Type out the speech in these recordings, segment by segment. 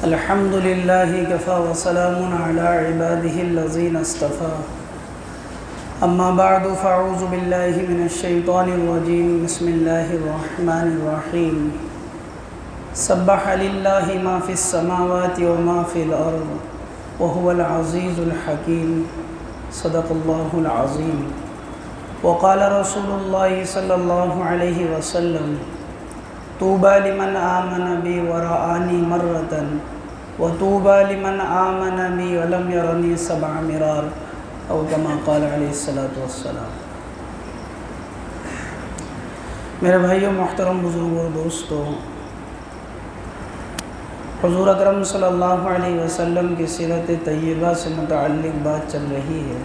الحمد لله كفى وسلام على عباده الذين اصطفى أما بعد فأعوذ بالله من الشيطان الرجيم بسم الله الرحمن الرحيم سبح لله ما في السماوات وما في الأرض وهو العزيز الحكيم صدق الله العظيم وقال رسول الله صلى الله عليه وسلم طوبى لمن آمن بي ورآني مرة وطوبى لمن آمن بي ولم يرني 7 مرار او كما قال علیہ الصلوۃ والسلام۔ میرے بھائیوں، محترم بزرگوں اور دوستوں، حضور اکرم صلی اللہ علیہ وسلم کی سیرت طیبہ سے متعلق بات چل رہی ہے۔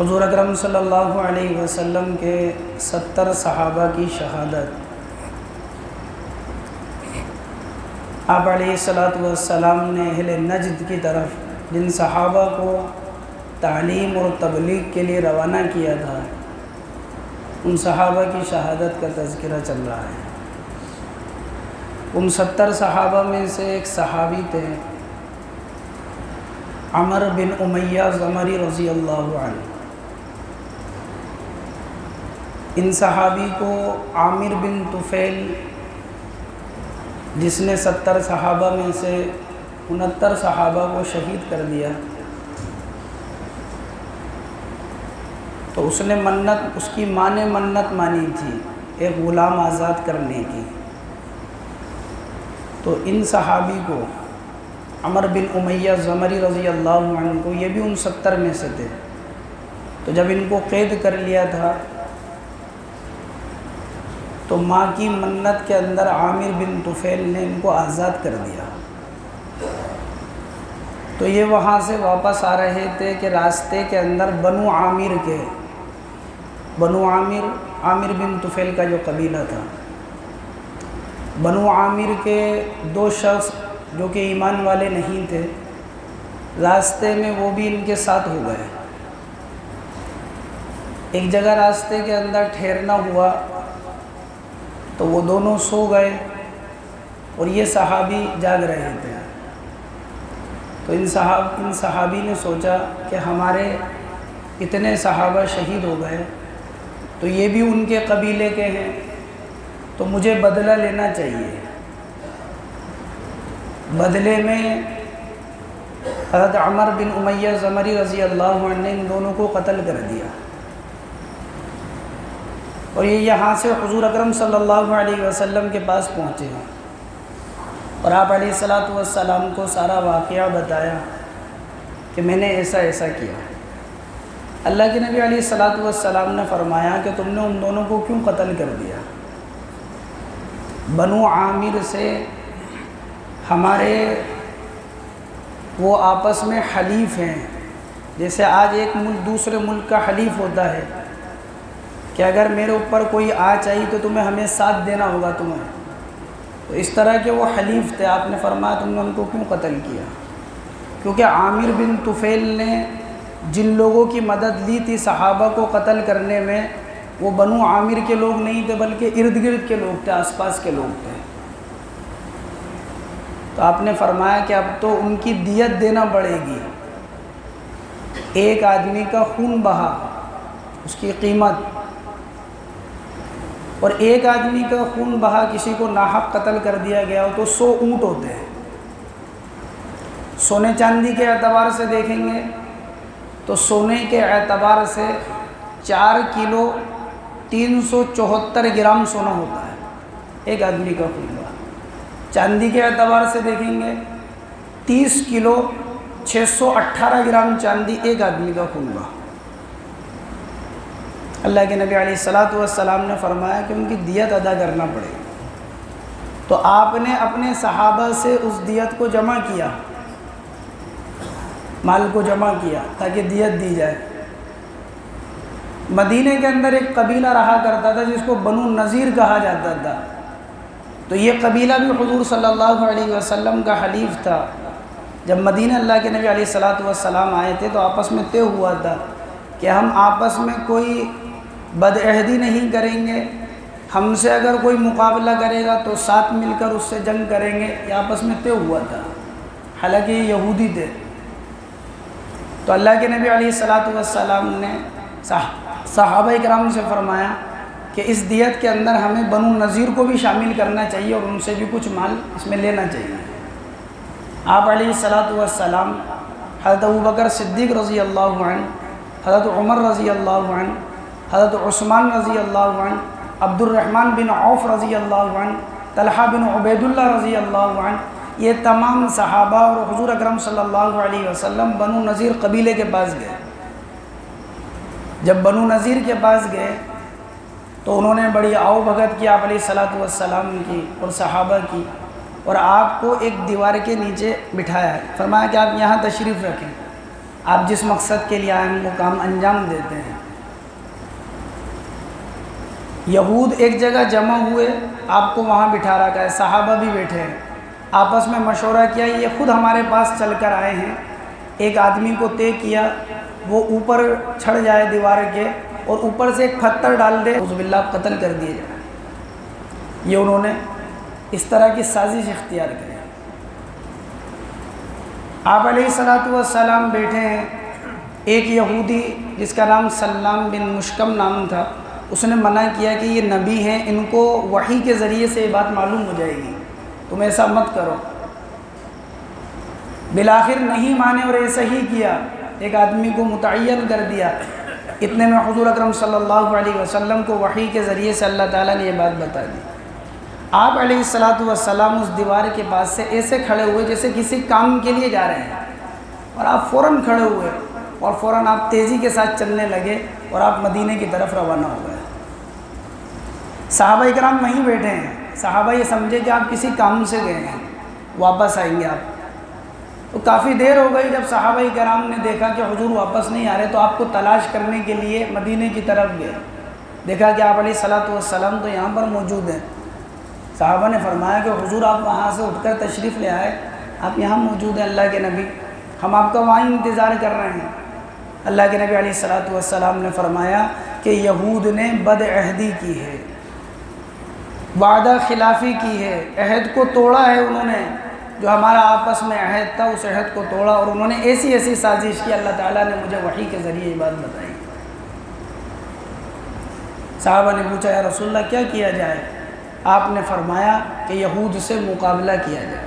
حضور اکرم صلی اللہ علیہ وسلم کے 70 صحابہ کی شہادت، آپ علیہ الصلوۃ والسلام نے اہل نجد کی طرف جن صحابہ کو تعلیم اور تبلیغ کے لیے روانہ کیا تھا، ان صحابہ کی شہادت کا تذکرہ چل رہا ہے۔ ان 70 صحابہ میں سے ایک صحابی تھے عمر بن امیہ زمری رضی اللہ عنہ۔ ان صحابی کو عامر بن طفیل، جس نے 70 صحابہ میں سے 69 صحابہ کو شہید کر دیا، تو اس کی ماں نے منت مانی تھی ایک غلام آزاد کرنے کی۔ تو ان صحابی کو عمر بن امیہ زمری رضی اللہ عنہ کو، یہ بھی ان 70 میں سے تھے، تو جب ان کو قید کر لیا تھا تو ماں کی منت کے اندر عامر بن طفیل نے ان کو آزاد کر دیا۔ تو یہ وہاں سے واپس آ رہے تھے کہ راستے کے اندر بنو عامر عامر بن طفیل کا جو قبیلہ تھا، بنو عامر کے 2 شخص جو کہ ایمان والے نہیں تھے، راستے میں وہ بھی ان کے ساتھ ہو گئے۔ ایک جگہ راستے کے اندر ٹھہرنا ہوا تو وہ دونوں سو گئے اور یہ صحابی جاگ رہے تھے۔ تو ان صحابی نے سوچا کہ ہمارے اتنے صحابہ شہید ہو گئے تو یہ بھی ان کے قبیلے کے ہیں، تو مجھے بدلہ لینا چاہیے۔ بدلے میں حضرت عمر بن امیہ زمری رضی اللہ عنہ نے ان دونوں کو قتل کر دیا، اور یہ یہاں سے حضور اکرم صلی اللہ علیہ وسلم کے پاس پہنچے اور آپ علیہ الصلوۃ والسلام کو سارا واقعہ بتایا کہ میں نے ایسا ایسا کیا۔ اللہ کے نبی علیہ الصلوۃ والسلام نے فرمایا کہ تم نے ان دونوں کو کیوں قتل کر دیا؟ بنو عامر سے ہمارے وہ آپس میں حلیف ہیں، جیسے آج ایک ملک دوسرے ملک کا حلیف ہوتا ہے کہ اگر میرے اوپر کوئی آنچ آئی تو تمہیں ہمیں ساتھ دینا ہوگا تمہیں، تو اس طرح کے وہ حلیف تھے۔ آپ نے فرمایا تم نے ان کو کیوں قتل کیا؟ کیونکہ عامر بن طفیل نے جن لوگوں کی مدد لی تھی صحابہ کو قتل کرنے میں، وہ بنو عامر کے لوگ نہیں تھے بلکہ ارد گرد کے لوگ تھے، آس پاس کے لوگ تھے۔ تو آپ نے فرمایا کہ اب تو ان کی دیت دینا پڑے گی، ایک آدمی کا خون بہا اس کی قیمت، اور ایک آدمی کا خون بہا کسی کو ناحق قتل کر دیا گیا ہو تو 100 اونٹ ہوتے ہیں۔ سونے چاندی کے اعتبار سے دیکھیں گے تو سونے کے اعتبار سے 4 کلو 374 گرام سونا ہوتا ہے ایک آدمی کا خون بہا۔ چاندی کے اعتبار سے دیکھیں گے 30 کلو 618 گرام چاندی ایک آدمی کا خون بہا۔ اللہ کے نبی علیہ الصلوۃ والسلام نے فرمایا کہ ان کی دیت ادا کرنا پڑے گی۔ تو آپ نے اپنے صحابہ سے اس دیت کو جمع کیا، مال کو جمع کیا تاکہ دیت دی جائے۔ مدینے کے اندر ایک قبیلہ رہا کرتا تھا جس کو بنو نذیر کہا جاتا تھا، تو یہ قبیلہ بھی حضور صلی اللہ علیہ وسلم کا حلیف تھا۔ جب مدینہ اللہ کے نبی علیہ الصلوۃ والسلام آئے تھے تو آپس میں طے ہوا تھا کہ ہم آپس میں کوئی بدعہدی نہیں کریں گے، ہم سے اگر کوئی مقابلہ کرے گا تو ساتھ مل کر اس سے جنگ کریں گے، یہ آپس میں طے ہوا تھا، حالانکہ یہ یہودی تھے۔ تو اللہ کے نبی علیہ الصلاۃ والسلام نے صحابہ کرام سے فرمایا کہ اس دیت کے اندر ہمیں بنو نذیر کو بھی شامل کرنا چاہیے اور ان سے بھی کچھ مال اس میں لینا چاہیے۔ آپ علیہ الصلاۃ والسلام حضرت ابوبکر صدیق رضی اللہ عنہ، حضرت عمر رضی اللہ عنہ، حضرت عثمان رضی اللہ عنہ، عبد الرحمن بن عوف رضی اللہ عنہ، طلحہ بن عبید اللہ رضی اللہ عنہ، یہ تمام صحابہ اور حضور اکرم صلی اللہ علیہ وسلم بنو نذیر قبیلے کے پاس گئے۔ جب بنو نذیر کے پاس گئے تو انہوں نے بڑی آؤ بھگت کی آپ علیہ الصلاۃ والسلام کی اور صحابہ کی، اور آپ کو ایک دیوار کے نیچے بٹھایا ہے، فرمایا کہ آپ یہاں تشریف رکھیں، آپ جس مقصد کے لیے آئے ہیں وہ کام انجام دیتے ہیں۔ یہود ایک جگہ جمع ہوئے، آپ کو وہاں بٹھا رکھا ہے، صحابہ بھی بیٹھے ہیں، آپس میں مشورہ کیا، یہ خود ہمارے پاس چل کر آئے ہیں، ایک آدمی کو طے کیا وہ اوپر چڑھ جائے دیوار کے اور اوپر سے ایک پتھر ڈال دے، اعوذ باللہ قتل کر دیے جائے۔ یہ انہوں نے اس طرح کی سازش اختیار کی۔ آپ علیہ الصلاۃ والسلام بیٹھے ہیں، ایک یہودی جس کا نام سلام بن مشکم نام تھا، اس نے منع کیا کہ یہ نبی ہیں، ان کو وحی کے ذریعے سے یہ بات معلوم ہو جائے گی، تم ایسا مت کرو۔ بالآخر نہیں مانے اور ایسا ہی کیا، ایک آدمی کو متعین کر دیا۔ اتنے میں حضور اکرم صلی اللہ علیہ وسلم کو وحی کے ذریعے سے اللہ تعالیٰ نے یہ بات بتا دی۔ آپ علیہ الصلاۃ والسلام اس دیوار کے پاس سے ایسے کھڑے ہوئے جیسے کسی کام کے لیے جا رہے ہیں، اور آپ فوراً کھڑے ہوئے اور فوراً آپ تیزی کے ساتھ چلنے لگے اور آپ مدینے کی طرف روانہ ہو گئے۔ صحابہ کرام وہیں بیٹھے ہیں، صحابہ یہ سمجھے کہ آپ کسی کام سے گئے ہیں، واپس آئیں گے آپ۔ تو کافی دیر ہو گئی، جب صحابہ کرام نے دیکھا کہ حضور واپس نہیں آ رہے تو آپ کو تلاش کرنے کے لیے مدینے کی طرف گئے، دیکھا کہ آپ علیہ الصلاۃ والسلام تو یہاں پر موجود ہیں۔ صحابہ نے فرمایا کہ حضور آپ وہاں سے اٹھ کر تشریف لے آئے، آپ یہاں موجود ہیں اللہ کے نبی، ہم آپ کا وہاں انتظار کر رہے ہیں۔ اللہ کے نبی علیہ الصلاۃ والسلام نے فرمایا کہ یہود نے بد عہدی کی ہے، وعدہ خلافی کی ہے، عہد کو توڑا ہے انہوں نے، جو ہمارا آپس میں عہد تھا اس عہد کو توڑا، اور انہوں نے ایسی ایسی سازش کی، اللہ تعالیٰ نے مجھے وحی کے ذریعے یہ بات بتائی۔ صحابہ نے پوچھا یا رسول اللہ کیا کیا جائے؟ آپ نے فرمایا کہ یہود سے مقابلہ کیا جائے۔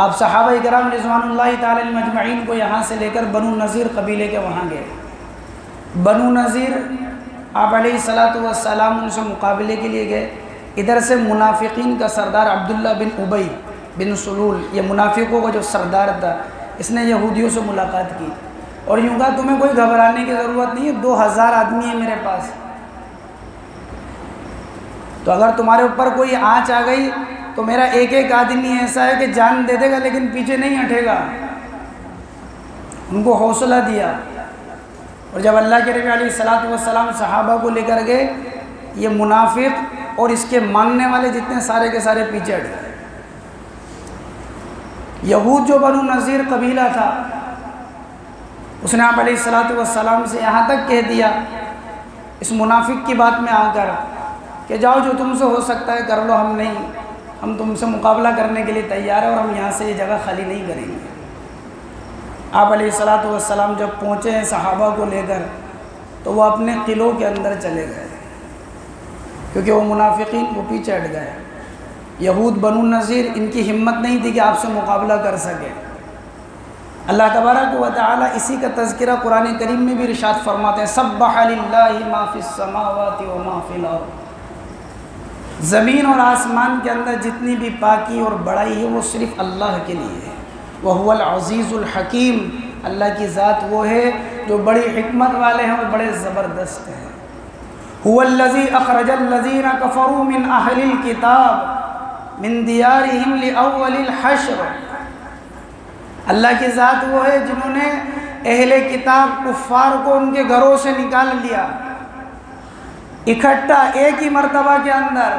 آپ صحابہ کرام رضوان اللہ تعالی علیہم اجمعین کو یہاں سے لے کر بنو نذیر قبیلے کے وہاں گئے۔ بنو نذیر آپ علیہ الصلاۃ والسلام ان سے مقابلے کے لیے گئے۔ ادھر سے منافقین کا سردار عبداللہ بن ابی بن سلول، یہ منافقوں کا جو سردار تھا، اس نے یہودیوں سے ملاقات کی اور یوں کہا تمہیں کوئی گھبرانے کی ضرورت نہیں ہے، 2000 آدمی ہیں میرے پاس، تو اگر تمہارے اوپر کوئی آنچ آ گئی تو میرا ایک ایک آدمی ایسا ہے کہ جان دے دے گا لیکن پیچھے نہیں ہٹے گا۔ ان کو حوصلہ دیا، اور جب اللہ کے نبی علیہ الصلاۃ والسلام صحابہ کو لے کر گئے، یہ منافق اور اس کے ماننے والے جتنے سارے کے سارے پیچھے ہٹ گئے۔ یہود جو بنو نذیر قبیلہ تھا، اس نے آپ علیہ الصلاۃ والسلام سے یہاں تک کہہ دیا اس منافق کی بات میں آ کر کہ جاؤ جو تم سے ہو سکتا ہے کر لو، ہم تم سے مقابلہ کرنے کے لیے تیار ہیں اور ہم یہاں سے یہ جگہ خالی نہیں کریں گے۔ آپ علیہ الصلاۃ والسلام جب پہنچے ہیں صحابہ کو لے کر تو وہ اپنے قلعوں کے اندر چلے گئے، کیونکہ وہ منافقین وہ پیچھے ہٹ گئے۔ یہود بنو نذیر ان کی ہمت نہیں تھی کہ آپ سے مقابلہ کر سکے۔ اللہ تبارک و تعالیٰ اسی کا تذکرہ قرآن کریم میں بھی ارشاد فرماتے ہیں، سبح للہ ما فی السماوات و ما فی الارض، زمین اور آسمان کے اندر جتنی بھی پاکی اور بڑائی ہے وہ صرف اللہ کے لیے ہے۔ وَهُوَ الْعَزِيزُ الْحَكِيمُ، اللہ کی ذات وہ ہے جو بڑی حکمت والے ہیں اور بڑے زبردست ہیں۔ هُوَ الَّذِي أَخْرَجَ الَّذِينَ كَفَرُوا مِنْ أَهْلِ الْكِتَابِ مِنْ دِيَارِهِمْ لِأَوَّلِ الْحَشْرِ، اللہ کی ذات وہ ہے جنہوں نے اہل کتاب کفار کو ان کے گھروں سے نکال لیا اکٹھا ایک ہی مرتبہ کے اندر۔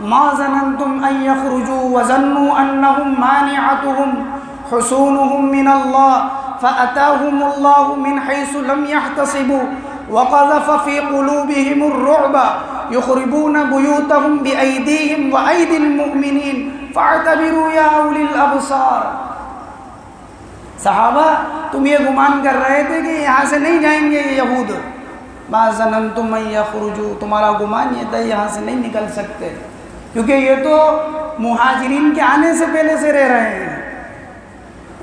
ما ظننتم ان يخرجوا وظنوا انهم مانعتهم حصونهم من الله فاتاهم الله من حيث لم يحتسبوا وقذف في قلوبهم الرعب یخربون بیوتہم بأیدیہم وأیدی المؤمنین فاعتبروا یا اولی الابصار۔ صحابہ تم یہ گمان کر رہے تھے کہ یہاں سے نہیں جائیں گے یہ یہود، ما ظننتم ان یخرجوا، تمہارا گمان یہ تھا یہاں سے نہیں نکل سکتے، کیونکہ یہ تو مہاجرین کے آنے سے پہلے سے رہ رہے ہیں۔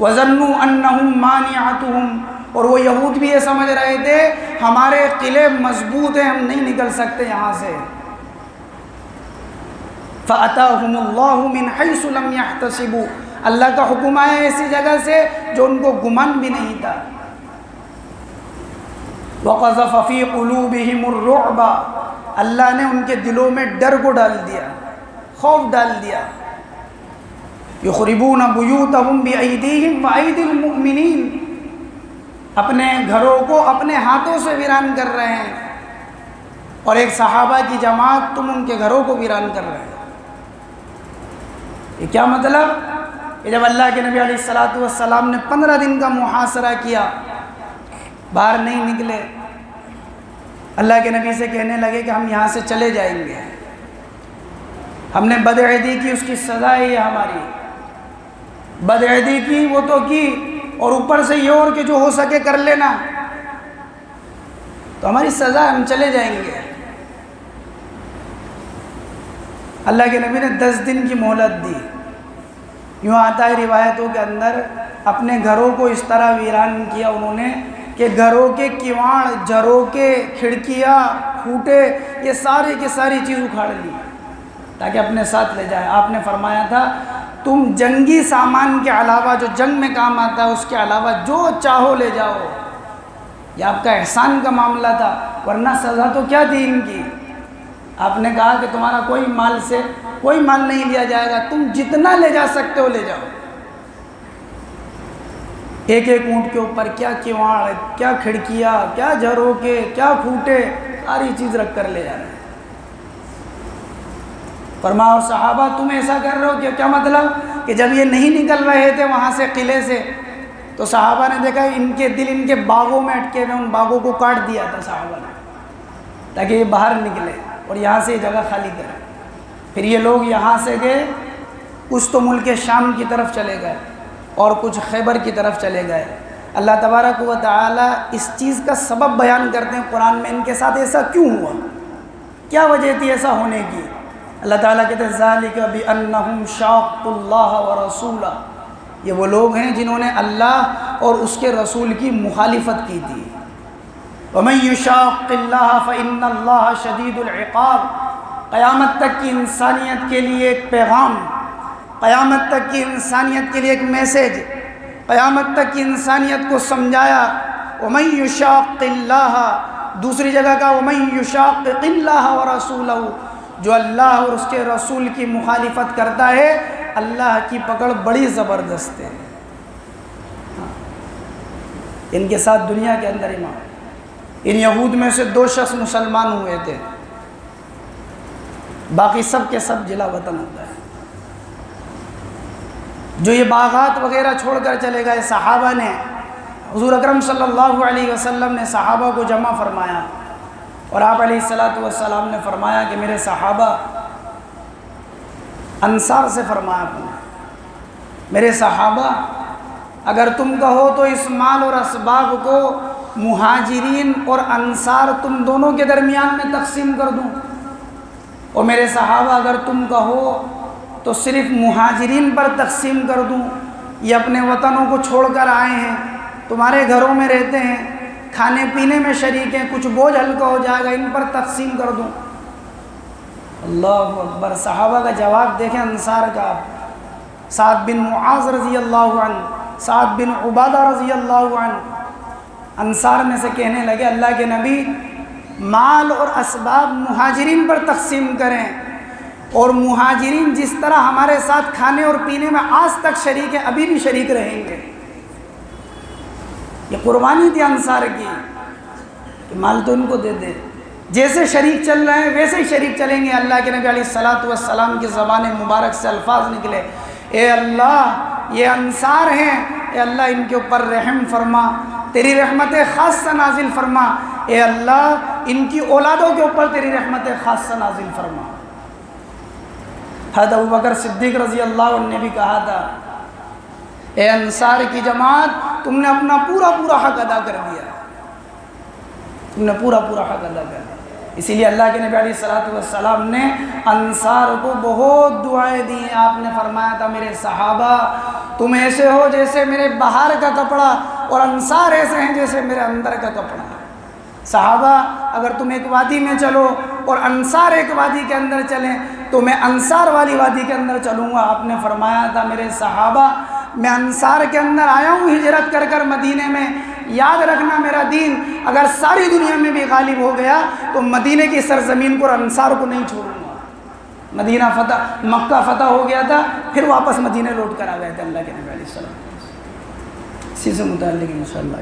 وَظَنُّوا أَنَّهُمْ مَانِعَتُهُمْ، اور وہ یہود بھی یہ سمجھ رہے تھے ہمارے قلعے مضبوط ہیں، ہم نہیں نکل سکتے یہاں سے۔ فَأَتَاهُمُ اللَّهُ مِنْ حَيْثُ لَمْ يَحْتَسِبُوا، اللہ کا حکم آیا ایسی جگہ سے جو ان کو گمان بھی نہیں تھا۔ وَقَذَفَ فِي قُلُوبِهِمُ الرُّعْبَ، اللہ نے ان کے دلوں میں ڈر کو ڈال دیا، خوف ڈال دیا۔ یخربون بیوتہم بأیدیہم وأیدی المؤمنین، اپنے گھروں کو اپنے ہاتھوں سے ویران کر رہے ہیں، اور ایک صحابہ کی جماعت تم ان کے گھروں کو ویران کر رہے ہیں۔ یہ کیا مطلب کہ جب اللہ کے نبی علیہ السلام نے 15 دن کا محاصرہ کیا، باہر نہیں نکلے، اللہ کے نبی سے کہنے لگے کہ ہم یہاں سے چلے جائیں گے، ہم نے بدعہدی کی، اس کی سزا ہے یہ ہماری، بدعہدی کی وہ تو کی، اور اوپر سے یہ اور کہ جو ہو سکے کر لینا، تو ہماری سزا ہے، ہم چلے جائیں گے۔ اللہ کے نبی نے 10 دن کی مہلت دی۔ یوں آتا ہے روایتوں کے اندر، اپنے گھروں کو اس طرح ویران کیا انہوں نے کہ گھروں کے کیواڑ، جھروں کے کھڑکیاں، کھوٹے، یہ ساری کی ساری چیز اکھاڑ لی تاکہ اپنے ساتھ لے جائے۔ آپ نے فرمایا تھا تم جنگی سامان کے علاوہ جو جنگ میں کام آتا ہے اس کے علاوہ جو چاہو لے جاؤ، یہ آپ کا احسان کا معاملہ تھا، ورنہ سزا تو کیا تھی ان کی۔ آپ نے کہا کہ تمہارا کوئی مال سے کوئی مال نہیں لیا جائے گا، تم جتنا لے جا سکتے ہو لے جاؤ۔ ایک ایک اونٹ کے اوپر کیا کیواڑ، کیا کھڑکیاں، کیا جھروں کے، کیا کھوٹے، ساری چیز رکھ کر لے جا رہے ہیں۔ فرماؤ صحابہ تم ایسا کر رہے ہو کہ کیا مطلب کہ جب یہ نہیں نکل رہے تھے وہاں سے قلعے سے، تو صحابہ نے دیکھا ان کے دل ان کے باغوں میں اٹکے ہوئے، ان باغوں کو کاٹ دیا تھا صحابہ نے تاکہ یہ باہر نکلے اور یہاں سے یہ جگہ خالی کرے۔ پھر یہ لوگ یہاں سے گئے، کچھ تو ملک شام کی طرف چلے گئے اور کچھ خیبر کی طرف چلے گئے۔ اللہ تبارک و تعالیٰ اس چیز کا سبب بیان کرتے ہیں قرآن میں، ان کے ساتھ ایسا کیوں ہوا، کیا وجہ تھی ایسا ہونے کی۔ اللہ تعالیٰ کہتے ہیں ذَلِكَ بِأَنَّهُمْ شَاقُّوا اللَّهَ وَرَسُولَهُ، یہ وہ لوگ ہیں جنہوں نے اللہ اور اس کے رسول کی مخالفت کی تھی۔ وَمَن يُشَاقِّ اللَّهَ فَإِنَّ اللَّهَ شَدِيدُ الْعِقَابِ، قیامت تک کی انسانیت کے لیے ایک پیغام، قیامت تک کی انسانیت کے لیے ایک میسیج، قیامت تک کی انسانیت کو سمجھایا۔ وَمَن يُشَاقِّ اللَّهَ، دوسری جگہ کا وَمَن يُشَاقِّقِ اللَّهَ وَرَسُولَهُ، جو اللہ اور اس کے رسول کی مخالفت کرتا ہے اللہ کی پکڑ بڑی زبردست ہے۔ ان کے ساتھ دنیا کے اندر امام، ان یہود میں سے 2 شخص مسلمان ہوئے تھے، باقی سب کے سب جلا وطن ہوتا ہے۔ جو یہ باغات وغیرہ چھوڑ کر چلے گئے صحابہ نے، حضور اکرم صلی اللہ علیہ وسلم نے صحابہ کو جمع فرمایا، اور آپ علیہ السلام نے فرمایا کہ میرے صحابہ، انصار سے فرمایا اپنے، میرے صحابہ اگر تم کہو تو اس مال اور اسباب کو مہاجرین اور انصار تم دونوں کے درمیان میں تقسیم کر دوں، اور میرے صحابہ اگر تم کہو تو صرف مہاجرین پر تقسیم کر دوں، یہ اپنے وطنوں کو چھوڑ کر آئے ہیں، تمہارے گھروں میں رہتے ہیں، کھانے پینے میں شریک ہیں، کچھ بوجھ ہلکا ہو جائے گا، ان پر تقسیم کر دوں۔ اللہ اکبر، صحابہ کا جواب دیکھیں انصار کا، سعد بن معاذ رضی اللہ عنہ، سعد بن عبادہ رضی اللہ عنہ، انصار میں سے کہنے لگے اللہ کے نبی مال اور اسباب مہاجرین پر تقسیم کریں، اور مہاجرین جس طرح ہمارے ساتھ کھانے اور پینے میں آج تک شریک ہیں ابھی بھی شریک رہیں گے۔ یہ قربانی تھی انصار کی کہ مال تو ان کو دے دے، جیسے شریک چل رہے ہیں ویسے ہی شریک چلیں گے۔ اللہ کے نبی علیہ السلام کی زبان مبارک سے الفاظ نکلے، اے اللہ یہ انصار ہیں، اے اللہ ان کے اوپر رحم فرما، تیری رحمت خاصہ نازل فرما، اے اللہ ان کی اولادوں کے اوپر تیری رحمت خاصہ نازل فرما۔ حضرت ابوبکر صدیق رضی اللہ عنہ نے بھی کہا تھا اے انصار کی جماعت، تم نے اپنا پورا حق ادا کر دیا، تم نے پورا حق ادا کر دیا۔ اسی لیے اللہ کے نبی علیہ السلام نے انصار کو بہت دعائیں دی ہیں۔ آپ نے فرمایا تھا میرے صحابہ تم ایسے ہو جیسے میرے باہر کا کپڑا، اور انصار ایسے ہیں جیسے میرے اندر کا کپڑا۔ صحابہ اگر تم ایک وادی میں چلو اور انصار ایک وادی کے اندر چلیں تو میں انصار والی وادی کے اندر چلوں گا۔ آپ نے فرمایا تھا میرے صحابہ میں انصار کے اندر آیا ہوں ہجرت کر مدینے میں، یاد رکھنا میرا دین اگر ساری دنیا میں بھی غالب ہو گیا تو مدینے کی سرزمین کو اور انصار کو نہیں چھوڑوں گا۔ مدینہ فتح، مکہ فتح ہو گیا تھا، پھر واپس مدینے لوٹ کر آ گئے تھے اللہ کے نبی علیہ السلام۔ اسی سے متعلق انشاءاللہ